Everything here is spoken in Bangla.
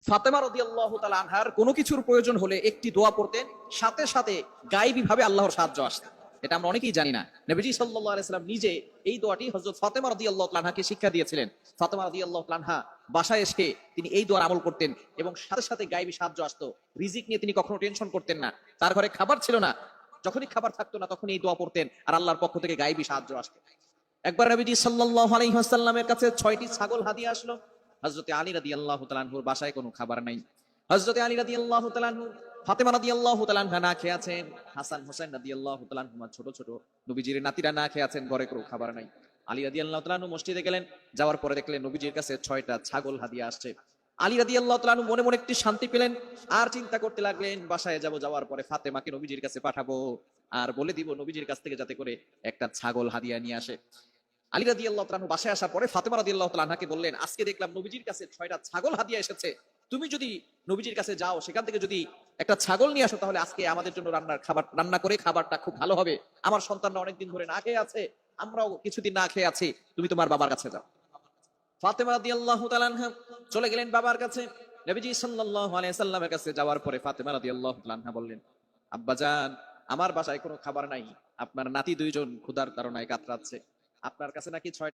ফাতেমা রাদিয়াল্লাহু তাআলা আনহার কোনো কিছুর প্রয়োজন হলে একটি দোয়া পড়তেন, সাথে সাথে গায়েবী ভাবে আল্লাহর সাহায্য আসত। এটা আমরা অনেকেই জানি না। নবীজি সাল্লাল্লাহু আলাইহি সাল্লাম নিজে এই দোয়াটি হযরত ফাতেমা রাদিয়াল্লাহু তাআলা আনহাকে শিক্ষা দিয়েছিলেন। ফাতেমা রাদিয়াল্লাহু তাআলা আনহা বাসায় এসে তিনি এই দোয়ার আমল করতেন এবং সাথে সাথে গায়েবী সাহায্য আসতো। রিজিক নিয়ে তিনি কখনো টেনশন করতেন না। তার ঘরে খাবার ছিল না, যখনই খাবার থাকতো না তখনই এই দোয়া পড়তেন আর আল্লাহর পক্ষ থেকে গায়েবী সাহায্য আসতো। একবার নবীজি সাল্লাল্লাহু আলাইহি ওয়াসাল্লামের কাছে 6টি ছাগল হাদিয়া আসলো। হযরতে আলী রাদিয়াল্লাহু তাআলা আনহুর বাসায় কোনো খাবার নাই। হযরতে আলী রাদিয়াল্লাহু তাআলা আনহু, ফাতেমা রাদিয়াল্লাহু তাআলা আনহা না খেয়ে আছেন, হাসান হোসেন রাদিয়াল্লাহু তাআলা আনহুমা ছোট ছোট নবীজির নাতিরা না খেয়ে আছেন, ঘরে কোনো খাবার নাই। আলী রাদিয়াল্লাহু তাআলা আনহু মসজিদে গেলেন, যাওয়ার পরে দেখলেন নবীজির কাছে 6টা ছাগল হাদিয়া আসছে। আলী রাদিয়াল্লাহু তাআলা আনহু মনে মনে একটি শান্তি পেলেন, আর চিন্তা করতে লাগলেন বাসায় যাব, যাওয়ার পরে ফাতেমাকে নবীজির কাছে পাঠাবো আর বলে দিব নবীজির কাছ থেকে যাতে করে একটা ছাগল হাদিয়া নিয়ে আসে। আলী রাদিয়াল্লাহু তাআলা আনহু বাসায় আসার পরে ফাতেমা রাদিয়াল্লাহু তাআলা আনহাকে বললেন, আজকে দেখলাম নবীজির কাছে 6টা ছাগল হাদিয়া এসেছে, তুমি যদি নবীজির কাছে যাও, সেখান থেকে যদি একটা ছাগল নিয়ে আসো, তাহলে আজকে আমাদের জন্য রান্না করে খাবারটা খুব ভালো হবে। আমার সন্তানরা অনেকদিন ধরে না খেয়ে আছে, আমরাও কিছুদিন না খেয়ে আছি, তুমি তোমার বাবার কাছে যাও। ফাতেমা রাদিয়াল্লাহু তাআলা আনহা চলে গেলেন বাবার কাছে। নবীজি সাল্লাল্লাহু আলাইহি সাল্লামের কাছে যাওয়ার পরে ফাতেমা রাদিয়াল্লাহু তাআলা আনহা বললেন, আব্বাজান, আমার বাসায় কোনো খাবার নাই, আপনার নাতি দুইজন ক্ষুধার তাড়নায় কাতরাচ্ছে, আপনার কাছে নাকি 6